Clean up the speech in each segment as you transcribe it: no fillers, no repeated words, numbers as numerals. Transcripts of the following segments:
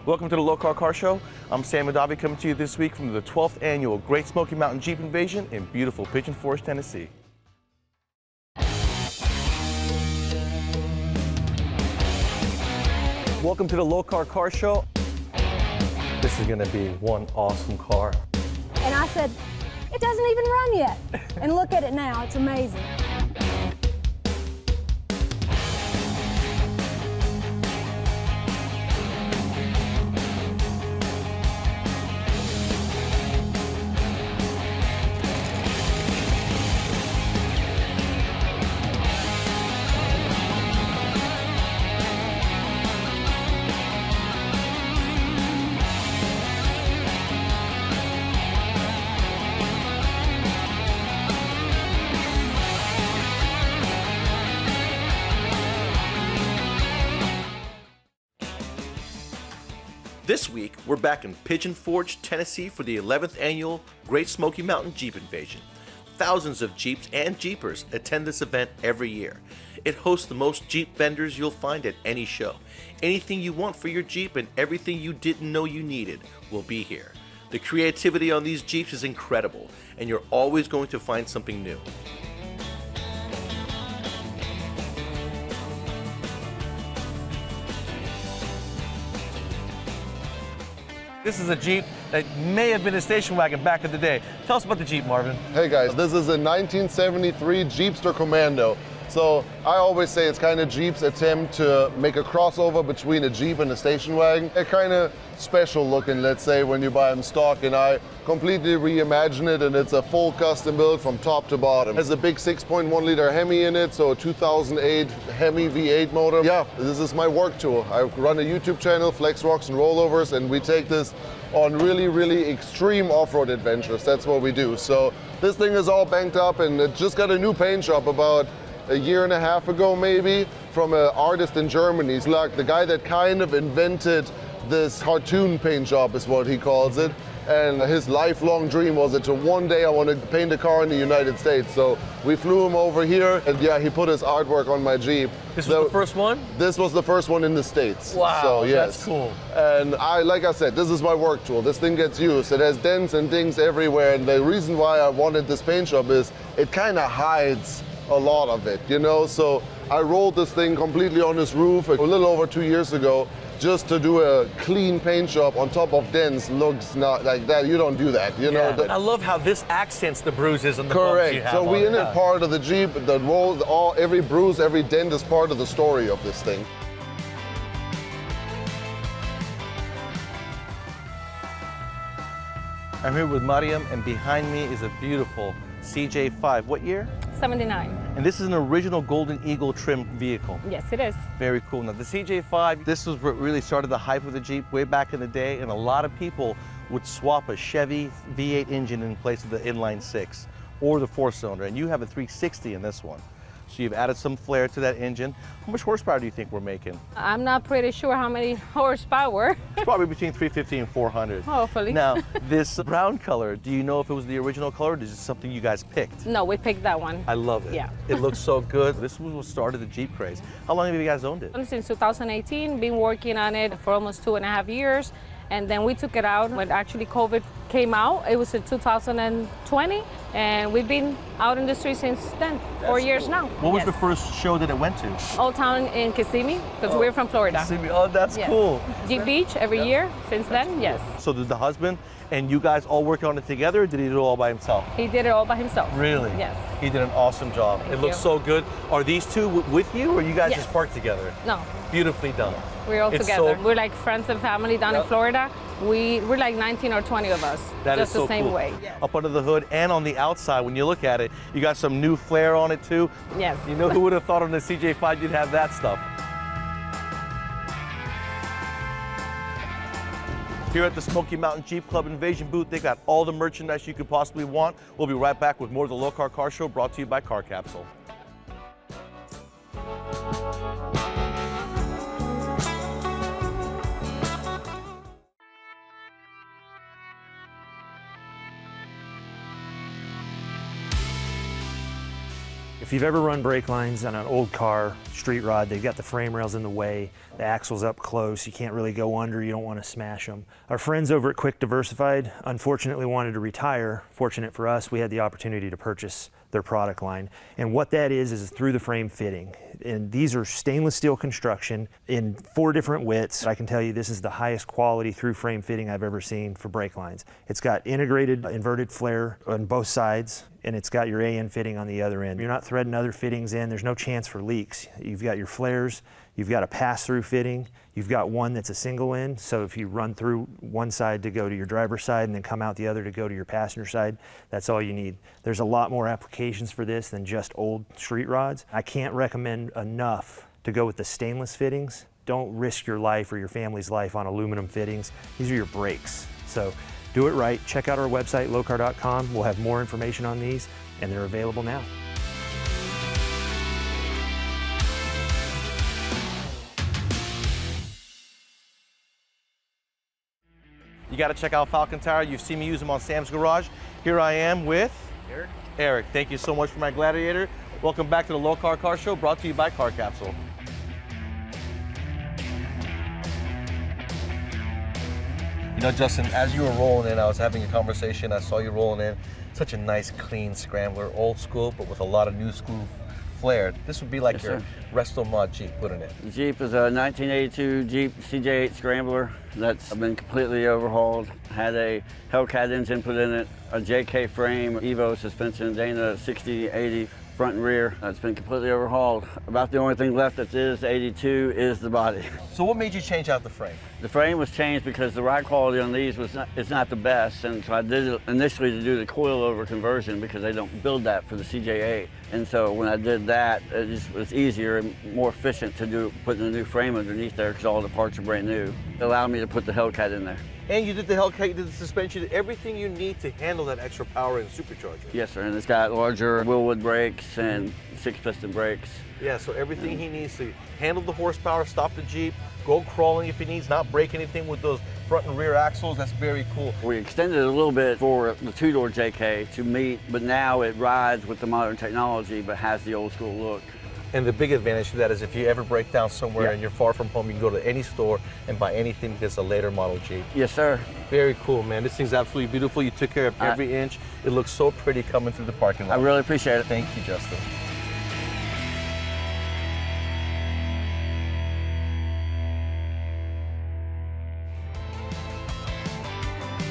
Welcome to the Lokar Car Show. I'm Sam Madavi coming to you this week from the 12th annual Great Smoky Mountain Jeep Invasion in beautiful Pigeon Forge, Tennessee. Welcome to the Lokar Car Show. This is going to be one awesome car. And I said, it doesn't even run yet. And look at it now, it's amazing. This week, we're back in Pigeon Forge, Tennessee for the 11th annual Great Smoky Mountain Jeep Invasion. Thousands of Jeeps and Jeepers attend this event every year. It hosts the most Jeep vendors you'll find at any show. Anything you want for your Jeep and everything you didn't know you needed will be here. The creativity on these Jeeps is incredible, and you're always going to find something new. This is a Jeep that may have been a station wagon back in the day. Tell us about the Jeep, Marvin. Hey guys, this is a 1973 Jeepster Commando. So I always say it's kind of Jeep's attempt to make a crossover between a Jeep and a station wagon. They're kind of special looking, let's say, when you buy them stock, and I completely reimagine it, and it's a full custom build from top to bottom. It has a big 6.1 liter Hemi in it, so a 2008 Hemi V8 motor. Yeah, this is my work tool. I run a YouTube channel, Flex Rocks and Rollovers, and we take this on really, really extreme off-road adventures. That's what we do. So this thing is all banked up, and it just got a new paint job about a year and a half ago maybe, from an artist in Germany. He's like the guy that kind of invented this cartoon paint job is what he calls it. And his lifelong dream was that one day I want to paint a car in the United States. So we flew him over here, and yeah, he put his artwork on my Jeep. This was the first one? This was the first one in the States. Wow, so, yes. That's cool. And like I said, this is my work tool. This thing gets used. It has dents and things everywhere. And the reason why I wanted this paint job is it kind of hides a lot of it, you know? So I rolled this thing completely on this roof a little over 2 years ago, just to do a clean paint job on top of dents. Looks not like that. You don't do that, you know? I love how this accents the bruises and the bumps you have. So we in it part of the Jeep. The roll, every bruise, every dent is part of the story of this thing. I'm here with Mariam, and behind me is a beautiful CJ5. What year? 79. And this is an original Golden Eagle trim vehicle. Yes, it is. Very cool. Now the CJ5, this was what really started the hype of the Jeep way back in the day, and a lot of people would swap a Chevy V8 engine in place of the inline six or the four-cylinder, and you have a 360 in this one. So you've added some flair to that engine. How much horsepower do you think we're making? I'm not pretty sure how many horsepower. It's probably between 350 and 400. Hopefully. Now, this brown color, do you know if it was the original color, or is it something you guys picked? No, we picked that one. I love it. Yeah. It looks so good. This was what started the Jeep craze. How long have you guys owned it? Since 2018, been working on it for almost 2.5 years. And then we took it out when actually COVID came out. It was in 2020, and we've been out in the street since then, 4 years now. What was the first show that it went to? Old Town in Kissimmee, because we're from Florida. Kissimmee. Oh, that's cool. Jeep Beach every year since then, yes. So did the husband and you guys all work on it together, or did he do it all by himself? He did it all by himself. Really? Yes. He did an awesome job. Thank it looks you. so good. Are these two with you, or you guys Yes. just parked together? No. Beautifully done. We're all It's together. so- We're like friends and family down in Florida. We're like 19 or 20 of us. That just is so the same cool. way. Up under the hood and on the outside, when you look at it, you got some new flair on it too. Yes. You know who would have thought on the CJ5 you'd have that stuff? Here at the Smoky Mountain Jeep Club Invasion booth, they got all the merchandise you could possibly want. We'll be right back with more of the Lokar Car Show, brought to you by Car Capsule. If you've ever run brake lines on an old car, street rod, they've got the frame rails in the way, the axle's up close, you can't really go under, you don't want to smash them. Our friends over at Quick Diversified unfortunately wanted to retire. Fortunate for us, we had the opportunity to purchase their product line. And what that is through the frame fitting. And these are stainless steel construction in 4 different widths. I can tell you this is the highest quality through frame fitting I've ever seen for brake lines. It's got integrated inverted flare on both sides, and it's got your AN fitting on the other end. You're not threading other fittings in, there's no chance for leaks. You've got your flares, you've got a pass-through fitting, you've got one that's a single end, so if you run through one side to go to your driver's side and then come out the other to go to your passenger side, that's all you need. There's a lot more applications for this than just old street rods. I can't recommend enough to go with the stainless fittings. Don't risk your life or your family's life on aluminum fittings. These are your brakes. So do it right. Check out our website, lokar.com. We'll have more information on these, and they're available now. You got to check out Falcon Tire. You've seen me use them on Sam's Garage. Here I am with Eric. Eric. Thank you so much for my Gladiator. Welcome back to the Lokar Car Show, brought to you by Car Capsule. You know, Justin, as you were rolling in, I was having a conversation. I saw you rolling in. Such a nice, clean Scrambler, old school, but with a lot of new school flair. This would be like your resto mod Jeep, wouldn't it? The Jeep is a 1982 Jeep CJ8 Scrambler that's been completely overhauled. Had a Hellcat engine put in it, a JK frame, Evo suspension, Dana 60/80 front and rear. It's been completely overhauled. About the only thing left that is 82 is the body. So what made you change out the frame? The frame was changed because the ride quality on these is not the best, and so I did it initially to do the coilover conversion because they don't build that for the CJ8. And so when I did that, it just was easier and more efficient to do putting a new frame underneath there because all the parts are brand new. It allowed me to put the Hellcat in there. And you did the Hellcat, you did the suspension, you did everything you need to handle that extra power and supercharger. Yes, sir, and it's got larger Willwood brakes and 6-piston brakes. Yeah, so everything he needs to handle the horsepower, stop the Jeep, go crawling if he needs, not break anything with those front and rear axles. That's very cool. We extended it a little bit for the 2-door JK to meet, but now it rides with the modern technology but has the old school look. And the big advantage to that is if you ever break down somewhere and you're far from home, you can go to any store and buy anything because it's a later model Jeep. Yes, sir. Very cool, man. This thing's absolutely beautiful. You took care of every inch. It looks so pretty coming through the parking lot. I really appreciate it. Thank you, Justin.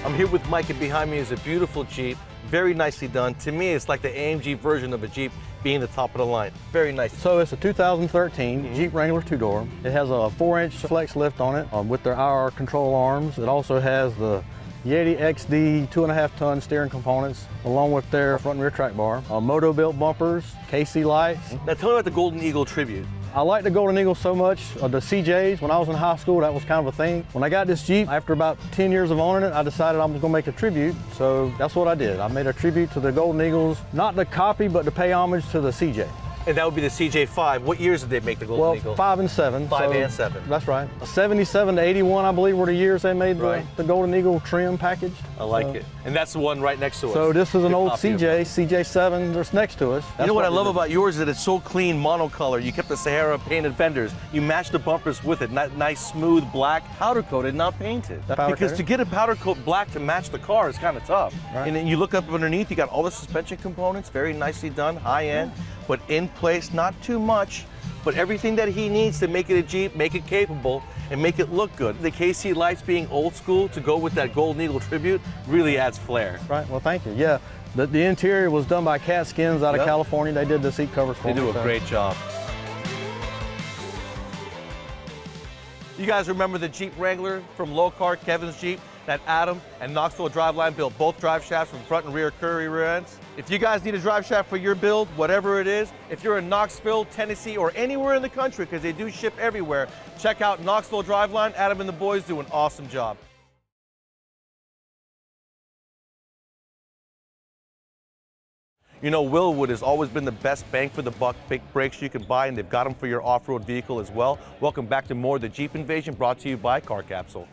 I'm here with Mike, and behind me is a beautiful Jeep. Very nicely done. To me, it's like the AMG version of a Jeep being the top of the line. Very nice. So it's a 2013 Jeep Wrangler 2-door. It has a 4-inch flex lift on it with their IR control arms. It also has the Yeti XD 2.5-ton steering components along with their front and rear track bar, Moto-built bumpers, KC lights. Now tell me about the Golden Eagle Tribute. I like the Golden Eagle so much. The CJs, when I was in high school, that was kind of a thing. When I got this Jeep, after about 10 years of owning it, I decided I was gonna make a tribute. So that's what I did. I made a tribute to the Golden Eagles, not to copy, but to pay homage to the CJ. And that would be the CJ5. What years did they make the Golden Eagle? 5 and 7. 5 and 7. That's right. 77 to 81, I believe, were the years they made the Golden Eagle trim package. I like it. And that's the one right next to us. So this is an old copy CJ, CJ7, that's next to us. You know what I love about yours is that it's so clean, monocolor. You kept the Sahara painted fenders. You matched the bumpers with it. Nice, smooth, black, powder coated, not painted. Because to get a powder coat black to match the car is kind of tough. Right. And then you look up underneath, you got all the suspension components, very nicely done, high end, but in place, not too much, but everything that he needs to make it a Jeep, make it capable, and make it look good. The KC lights being old school to go with that Golden Eagle Tribute really adds flair. Right, well thank you. Yeah, the interior was done by Cat Skins out of California. They did the seat covers for me. They do a great job. You guys remember the Jeep Wrangler from Lokar, Kevin's Jeep, that Adam and Knoxville Driveline built both drive shafts from front and rear curvy rear ends? If you guys need a drive shaft for your build, whatever it is, if you're in Knoxville, Tennessee, or anywhere in the country, because they do ship everywhere, check out Knoxville Driveline. Adam and the boys do an awesome job. You know, Willwood has always been the best bang for the buck big brakes you can buy, and they've got them for your off-road vehicle as well. Welcome back to more of the Jeep Invasion, brought to you by Car Capsule.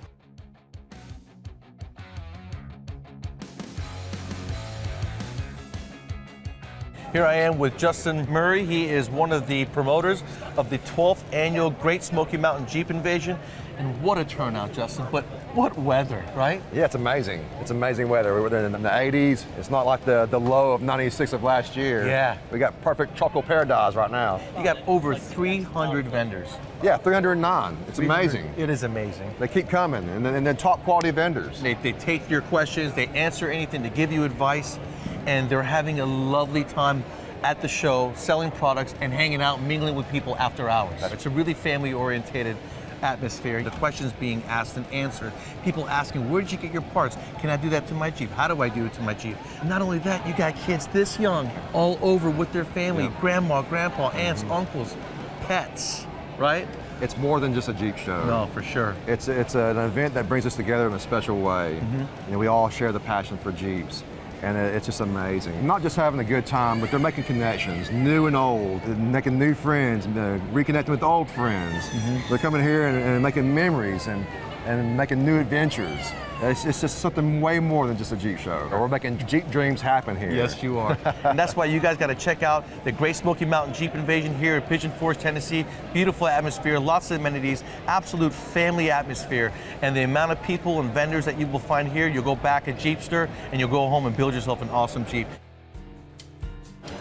Here I am with Justin Murray. He is one of the promoters of the 12th annual Great Smoky Mountain Jeep Invasion. And what a turnout, Justin, but what weather, right? Yeah, it's amazing. It's amazing weather. We were there in the 80s. It's not like the low of 96 of last year. Yeah. We got perfect tropical paradise right now. You got over 300 vendors. Yeah, 309. It's amazing. It is amazing. They keep coming, and then top quality vendors. They take your questions, they answer anything, they give you advice, and they're having a lovely time at the show, selling products and hanging out, mingling with people after hours. It's a really family-oriented atmosphere. The questions being asked and answered. People asking, where did you get your parts? Can I do that to my Jeep? How do I do it to my Jeep? Not only that, you got kids this young, all over with their family, grandma, grandpa, aunts, uncles, pets, right? It's more than just a Jeep show. No, for sure. It's an event that brings us together in a special way. And we all share the passion for Jeeps. And it's just amazing. Not just having a good time, but they're making connections, new and old, making new friends, reconnecting with old friends. They're coming here and making memories and making new adventures. It's just something way more than just a Jeep show. We're making Jeep dreams happen here. Yes, you are. And that's why you guys got to check out the Great Smoky Mountain Jeep Invasion here at Pigeon Forge, Tennessee. Beautiful atmosphere, lots of amenities, absolute family atmosphere. And the amount of people and vendors that you will find here, you'll go back at Jeepster and you'll go home and build yourself an awesome Jeep.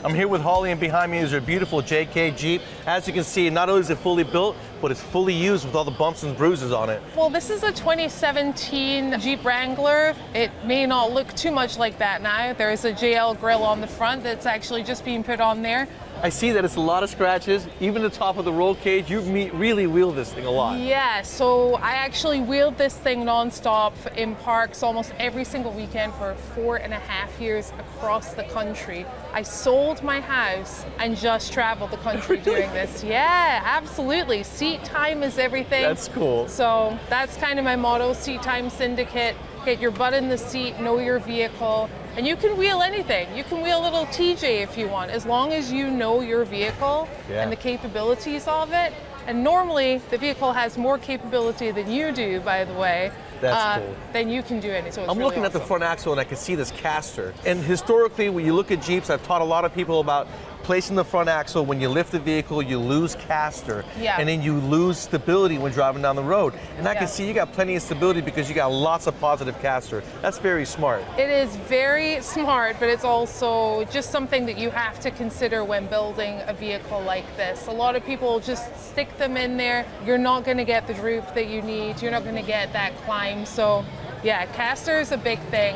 I'm here with Holly, and behind me is her beautiful JK Jeep. As you can see, not only is it fully built, but it's fully used with all the bumps and bruises on it. Well, this is a 2017 Jeep Wrangler. It may not look too much like that now. There is a JL grille on the front that's actually just being put on there. I see that it's a lot of scratches, even the top of the roll cage. You really wheel this thing a lot. Yeah, so I actually wheeled this thing nonstop in parks almost every single weekend for 4.5 years across the country. I sold my house and just traveled the country doing this. Yeah, absolutely. Seat time is everything. That's cool. So that's kind of my motto, Seat Time Syndicate. Get your butt in the seat, know your vehicle, and you can wheel anything. You can wheel a little TJ if you want, as long as you know your vehicle and the capabilities of it. And normally, the vehicle has more capability than you do, by the way. That's cool. Then you can do it. So it's I'm really looking at the awesome. front axle and I can see this caster. And historically, when you look at Jeeps, I've taught a lot of people about placing the front axle. When you lift the vehicle, you lose caster. Yeah. And then you lose stability when driving down the road. And I can Yeah. see you got plenty of stability because you got lots of positive caster. That's very smart. It is very smart, but it's also just something that you have to consider when building a vehicle like this. A lot of people just stick them in there. You're not going to get the droop that you need. You're not going to get that climb. So yeah, caster is a big thing.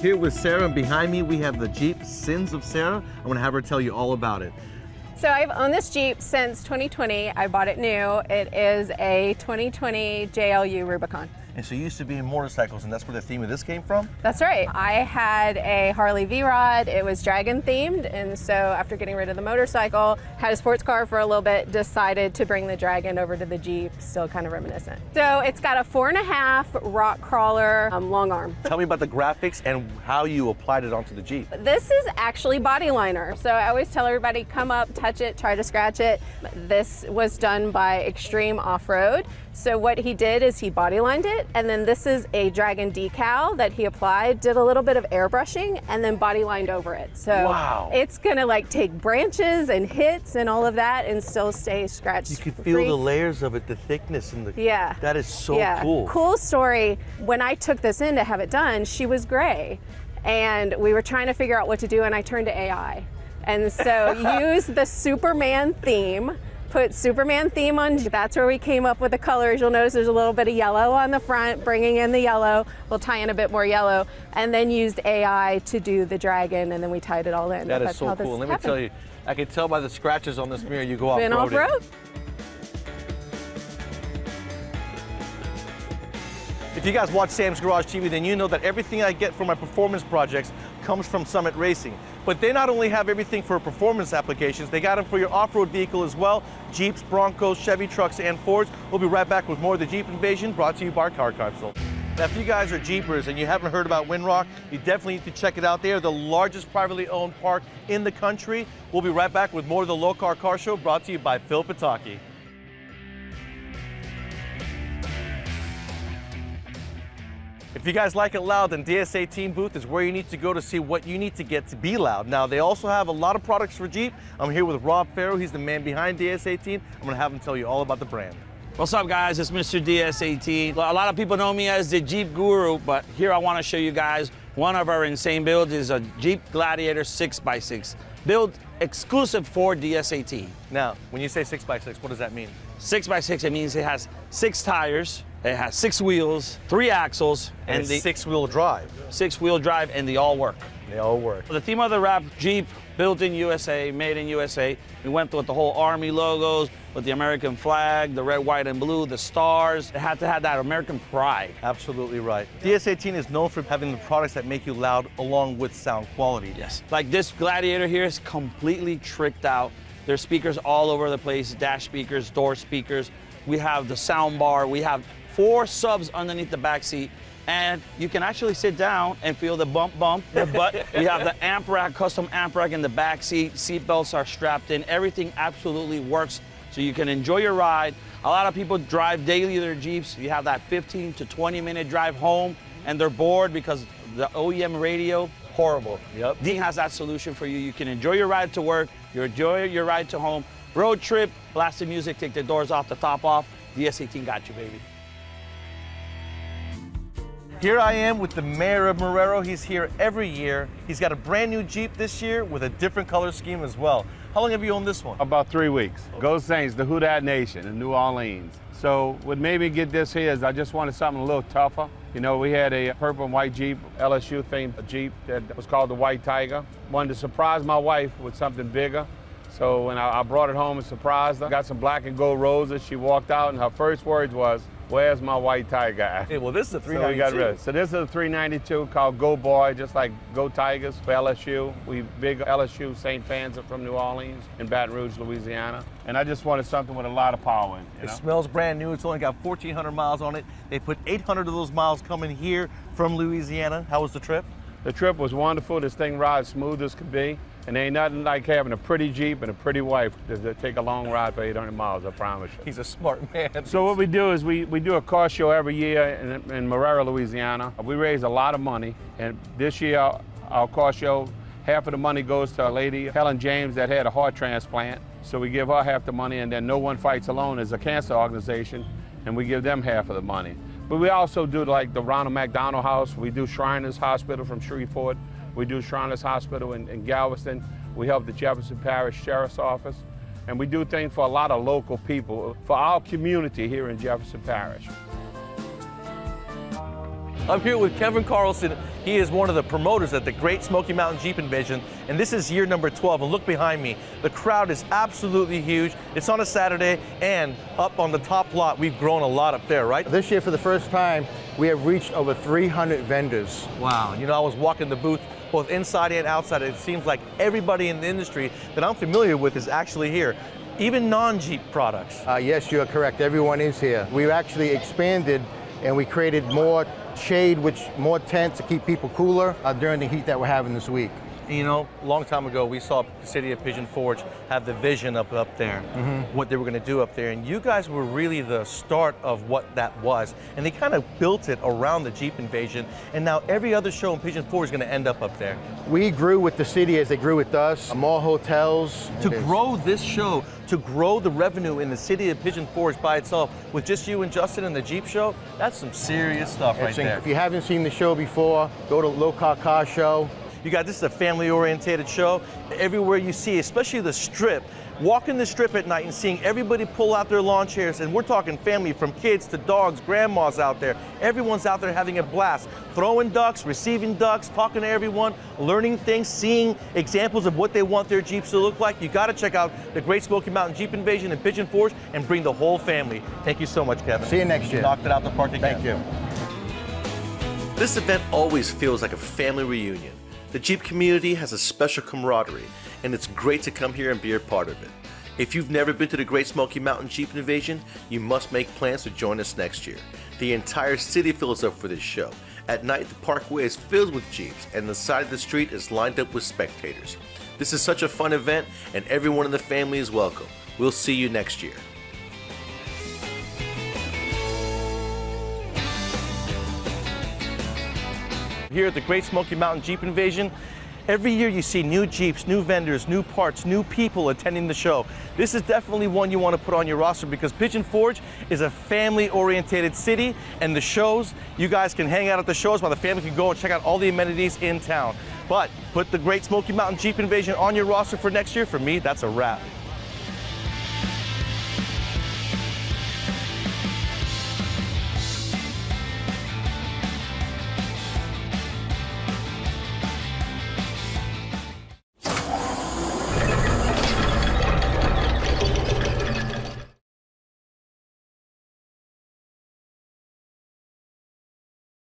Here with Sarah, and behind me we have the Jeep Sins of Sarah. I'm going to have her tell you all about it. So I've owned this Jeep since 2020. I bought it new. It is a 2020 JLU Rubicon. And so you used to be in motorcycles, and that's where the theme of this came from? That's right. I had a Harley V-Rod. It was dragon themed, and so after getting rid of the motorcycle, had a sports car for a little bit, decided to bring the dragon over to the Jeep, still kind of reminiscent. So it's got a 4.5 rock crawler long arm. Tell me about the graphics and how you applied it onto the Jeep. This is actually body liner. So I always tell everybody, come up, touch it, try to scratch it. This was done by Extreme Off-Road. So what he did is he body lined it, and then this is a dragon decal that he applied, did a little bit of airbrushing, and then body lined over it. So wow. It's gonna like take branches and hits and all of that and still stay scratch You can free. feel the layers of it, the thickness and the. Yeah. That is so Yeah. cool. Cool story. When I took this in to have it done, she was gray. And we were trying to figure out what to do, and I turned to AI. And so used the Superman theme, put Superman theme on. That's where we came up with the colors. You'll notice there's a little bit of yellow on the front, bringing in the yellow. We'll tie in a bit more yellow. And then used AI to do the dragon, and then we tied it all in. That is That's so how this cool. And let me happened. tell you, I can tell by the scratches on this mirror you go Been off-roading. off-road? If you guys watch Sam's Garage TV, then you know that everything I get for my performance projects comes from Summit Racing. But they not only have everything for performance applications, they got them for your off-road vehicle as well. Jeeps, Broncos, Chevy trucks, and Fords. We'll be right back with more of the Jeep Invasion, brought to you by Car Console. Now, if you guys are Jeepers and you haven't heard about Windrock, you definitely need to check it out. They are the largest privately owned park in the country. We'll be right back with more of the Lokar Car Show, brought to you by Phil Pataki. If you guys like it loud, then DS18 booth is where you need to go to see what you need to get to be loud. Now, they also have a lot of products for Jeep. I'm here with Rob Farrow. He's the man behind DS18. I'm gonna have him tell you all about the brand. What's up, guys? It's Mr. DS18. A lot of people know me as the Jeep Guru, but here I want to show you guys one of our insane builds is a Jeep Gladiator 6x6, built exclusive for DS18. Now, when you say 6x6, what does that mean? 6x6, it means it has 6 tires, it has 6 wheels, 3 axles, And the 6-wheel drive. 6-wheel drive, and they all work. They all work. The theme of the wrap, Jeep, built in USA, made in USA. We went with the whole Army logos, with the American flag, the red, white, and blue, the stars. It had to have that American pride. Absolutely right. DS18 is known for having the products that make you loud along with sound quality. Yes. Like this Gladiator here is completely tricked out. There's speakers all over the place, dash speakers, door speakers. We have the sound bar. We have 4 subs underneath the back seat. And you can actually sit down and feel the bump, the butt. We have the amp rack, custom amp rack in the back seat. Seat belts are strapped in. Everything absolutely works so you can enjoy your ride. A lot of people drive daily their Jeeps. You have that 15 to 20 minute drive home and they're bored because the OEM radio, horrible. Yep. Dean has that solution for you. You can enjoy your ride to work, you enjoy your ride to home. Road trip, blast the music, take the doors off, the top off. DS18 got you, baby. Here I am with the mayor of Marrero. He's here every year. He's got a brand new Jeep this year with a different color scheme as well. How long have you owned this one? About 3 weeks. Go Saints, the Who Dat Nation in New Orleans. So what made me get this here is I just wanted something a little tougher. You know, we had a purple and white Jeep, LSU themed Jeep that was called the White Tiger. Wanted to surprise my wife with something bigger. So when I brought it home and surprised her, got some black and gold roses. She walked out and her first words was, "Where's my White Tiger?" Hey, well, this is a 392. So we got rid of it. So this is a 392 called Go Boy, just like Go Tigers for LSU. We big LSU Saint fans are from New Orleans in Baton Rouge, Louisiana. And I just wanted something with a lot of power in it. It smells brand new. It's only got 1,400 miles on it. They put 800 of those miles coming here from Louisiana. How was the trip? The trip was wonderful. This thing rides smooth as could be. And ain't nothing like having a pretty Jeep and a pretty wife to take a long ride for 800 miles, I promise you. He's a smart man. So what we do is we do a car show every year in Marrero, Louisiana. We raise a lot of money. And this year, our car show, half of the money goes to a lady, Helen James, that had a heart transplant. So we give her half the money, and then No One Fights Alone is a cancer organization, and we give them half of the money. But we also do like the Ronald McDonald House. We do Shriners Hospital from Shreveport. We do Shriners Hospital in Galveston. We help the Jefferson Parish Sheriff's Office. And we do things for a lot of local people, for our community here in Jefferson Parish. I'm here with Kevin Carlson. He is one of the promoters at the Great Smoky Mountain Jeep Invasion, and this is year number 12. And look behind me, the crowd is absolutely huge. It's on a Saturday, and up on the top lot, we've grown a lot up there, right? This year, for the first time, we have reached over 300 vendors. Wow. You know, I was walking the booth, both inside and outside. It seems like everybody in the industry that I'm familiar with is actually here. Even non-Jeep products. Yes, you're correct. Everyone is here. We've actually expanded and we created more shade, more tents to keep people cooler during the heat that we're having this week. You know, a long time ago, we saw the city of Pigeon Forge have the vision up there, what they were going to do up there. And you guys were really the start of what that was. And they kind of built it around the Jeep Invasion. And now every other show in Pigeon Forge is going to end up there. We grew with the city as they grew with us. More hotels. To grow this show, to grow the revenue in the city of Pigeon Forge by itself, with just you and Justin and the Jeep show, that's some serious stuff right there. If you haven't seen the show before, go to Lokar Car Show. You got, this is a family-oriented show. Everywhere you see, especially the strip, walking the strip at night and seeing everybody pull out their lawn chairs, and we're talking family from kids to dogs, grandmas out there. Everyone's out there having a blast, throwing ducks, receiving ducks, talking to everyone, learning things, seeing examples of what they want their Jeeps to look like. You got to check out the Great Smoky Mountain Jeep Invasion in Pigeon Forge and bring the whole family. Thank you so much, Kevin. See you next year. You knocked it out the park again. Thank you. This event always feels like a family reunion. The Jeep community has a special camaraderie, and it's great to come here and be a part of it. If you've never been to the Great Smoky Mountain Jeep Invasion, you must make plans to join us next year. The entire city fills up for this show. At night, the parkway is filled with Jeeps, and the side of the street is lined up with spectators. This is such a fun event, and everyone in the family is welcome. We'll see you next year. here at the Great Smoky Mountain Jeep Invasion. Every year you see new Jeeps, new vendors, new parts, new people attending the show. This is definitely one you want to put on your roster because Pigeon Forge is a family-oriented city, and the shows, you guys can hang out at the shows while the family can go and check out all the amenities in town. But put the Great Smoky Mountain Jeep Invasion on your roster for next year. For me, that's a wrap.